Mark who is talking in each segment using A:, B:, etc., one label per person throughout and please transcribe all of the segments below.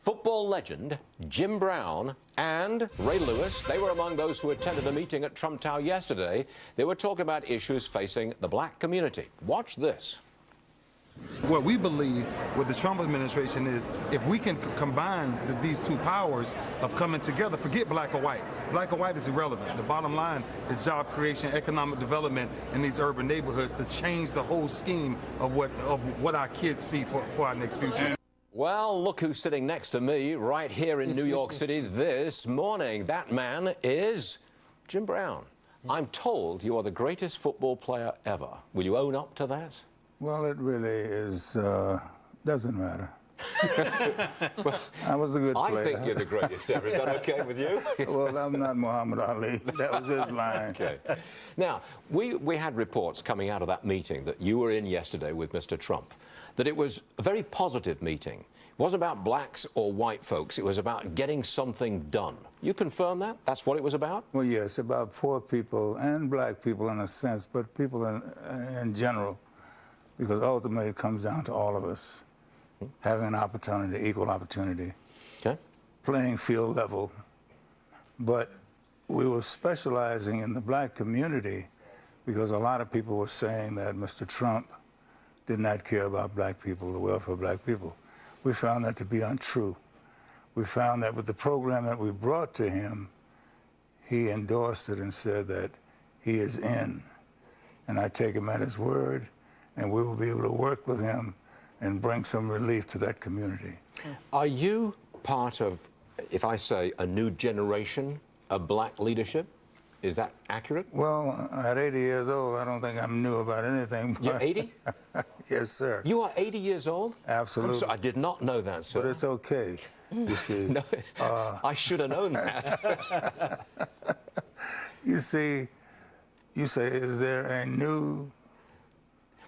A: Football legend Jim Brown and Ray Lewis, they were among those who attended a meeting at Trump Tower yesterday. They were talking about issues facing the black community. Watch this.
B: What we believe with the Trump administration is if we can combine these two powers of coming together, forget black or white. Black or white is irrelevant. The bottom line is job creation, economic development in these urban neighborhoods to change the whole scheme of what our kids see for our next future.
A: Well, look who's sitting next to me right here in New York City this morning. That man is Jim Brown. I'm told you are the greatest football player ever. Will you own up to that?
C: Well, it really is, doesn't matter. Well, I was a good player.
A: I think you're the greatest ever. Is that okay with you?
C: Well, I'm not Muhammad Ali. That was his line.
A: Okay. Now, we had reports coming out of that meeting that you were in yesterday with Mr. Trump, that it was a very positive meeting. It wasn't about blacks or white folks. It was about getting something done. You confirm that? That's what it was about?
C: Well, yes, about poor people and black people in a sense, but people in general. Because ultimately it comes down to all of us having an opportunity, equal opportunity,
A: okay,
C: playing field level. But we were specializing in the black community because a lot of people were saying that Mr. Trump did not care about black people, the welfare of black people. We found that to be untrue. We found that with the program that we brought to him, he endorsed it and said that he is in. And I take him at his word. And we will be able to work with him and bring some relief to that community.
A: Are you part of, if I say, a new generation of black leadership? Is that accurate?
C: Well, at 80 years old, I don't think I'm new about anything.
A: You're 80?
C: Yes, sir.
A: You are 80 years old?
C: Absolutely.
A: I did not know that, sir.
C: But it's okay, you see.
A: No, I should have known that.
C: You see, you say, is there a new...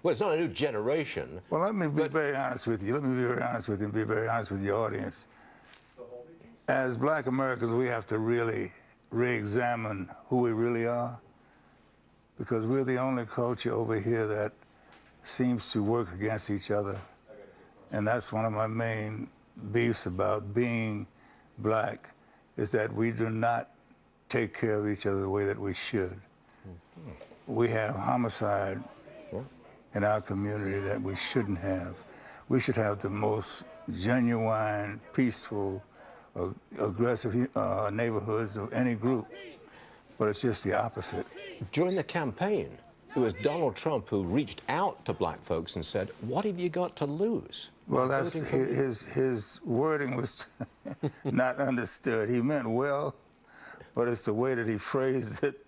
A: Well, it's not a new generation.
C: Well, let me be very honest with you. Let me be very honest with you and be very honest with your audience. As black Americans, we have to really re-examine who we really are, because we're the only culture over here that seems to work against each other. And that's one of my main beefs about being black, is that we do not take care of each other the way that we should. We have homicide in our community that we shouldn't have. We should have the most genuine, peaceful, aggressive neighborhoods of any group, but it's just the opposite.
A: During the campaign, it was Donald Trump who reached out to black folks and said, what have you got to lose?
C: Well, that's his wording was not understood. He meant well, but it's the way that he phrased it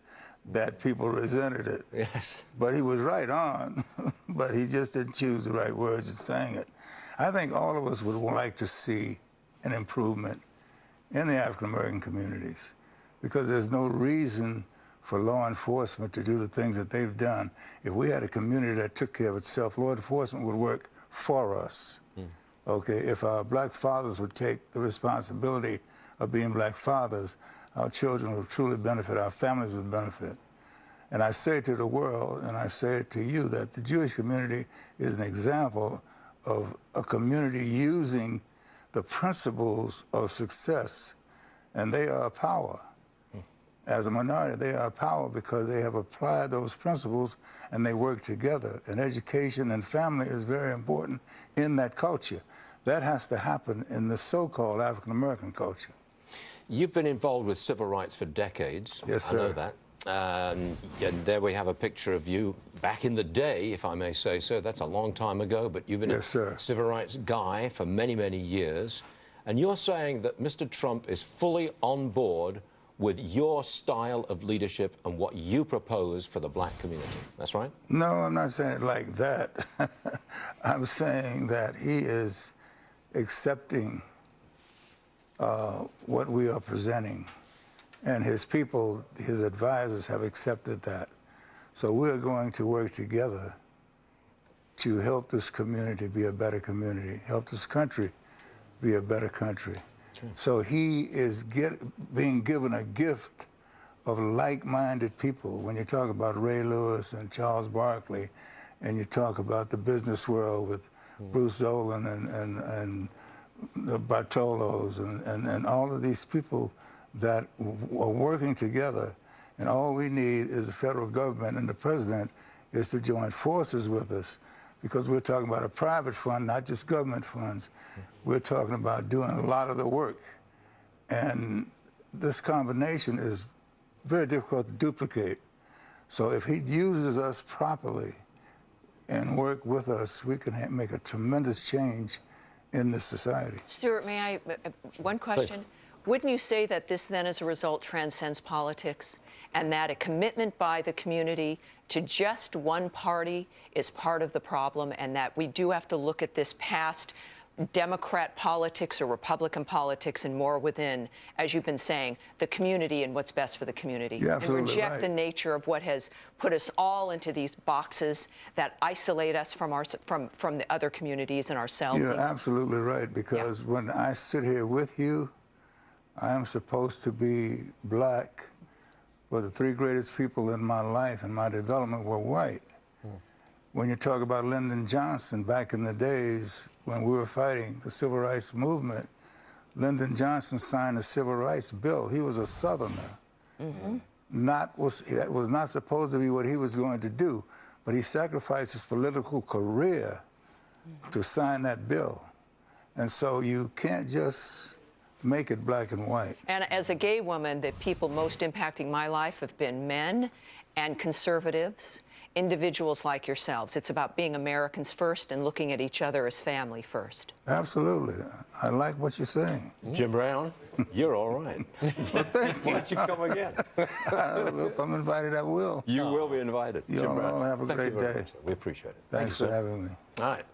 C: that people resented it.
A: Yes.
C: But he was right on, but he just didn't choose the right words in saying it. I think all of us would like to see an improvement in the African-American communities, because there's no reason for law enforcement to do the things that they've done. If we had a community that took care of itself, law enforcement would work for us. Okay, if our black fathers would take the responsibility of being black fathers, our children would truly benefit, our families would benefit. And I say to the world, and I say it to you, that the Jewish community is an example of a community using the principles of success, and they are a power. As a minority, they are a power because they have applied those principles and they work together. And education and family is very important in that culture. That has to happen in the so-called African-American culture.
A: You've been involved with civil rights for decades.
C: Yes, sir.
A: I know that. And there we have a picture of you back in the day, if I may say so. That's a long time ago, but you've been
C: yes, sir.
A: A civil rights guy for many, many years. And you're saying that Mr. Trump is fully on board with your style of leadership and what you propose for the black community. That's right?
C: No, I'm not saying it like that. I'm saying that he is accepting what we are presenting. And his people, his advisors, have accepted that. So we're going to work together to help this community be a better community, help this country be a better country. Okay. So he is being given a gift of like-minded people. When you talk about Ray Lewis and Charles Barkley, and you talk about the business world with Bruce Zolan and the Bartolos and all of these people that are working together, and all we need is the federal government and the president is to join forces with us, because we're talking about a private fund, not just government funds. We're talking about doing a lot of the work. And this combination is very difficult to duplicate. So if he uses us properly and work with us, we can make a tremendous change in this society.
D: Stuart, may I, one question?
A: Please.
D: Wouldn't you say that this then, as a result, transcends politics, and that a commitment by the community to just one party is part of the problem, and that we do have to look at this past Democrat politics or Republican politics and more within, as you've been saying, the community and what's best for the community?
C: You're absolutely
D: and reject
C: right.
D: the nature of what has put us all into these boxes that isolate us from the other communities and ourselves.
C: You're absolutely right, because when I sit here with you, I am supposed to be black, but the three greatest people in my life and my development were white. When you talk about Lyndon Johnson, back in the days when we were fighting the civil rights movement, Lyndon Johnson signed the civil rights bill. He was a Southerner. That was not supposed to be what he was going to do, but he sacrificed his political career to sign that bill. And so you can't just make it black and white.
D: And as a gay woman, the people most impacting my life have been men and conservatives, individuals like yourselves. It's about being Americans first and looking at each other as family first.
C: Absolutely. I like what you're saying.
A: Jim Brown, you're all right.
C: Well, thank you.
A: Why don't you come again?
C: If I'm invited, I will.
A: You will be invited.
C: You
A: Jim
C: all
A: Brown.
C: have a
A: Thank you
C: great
A: very
C: day.
A: much, sir. We appreciate it.
C: Thanks for having me.
A: All right.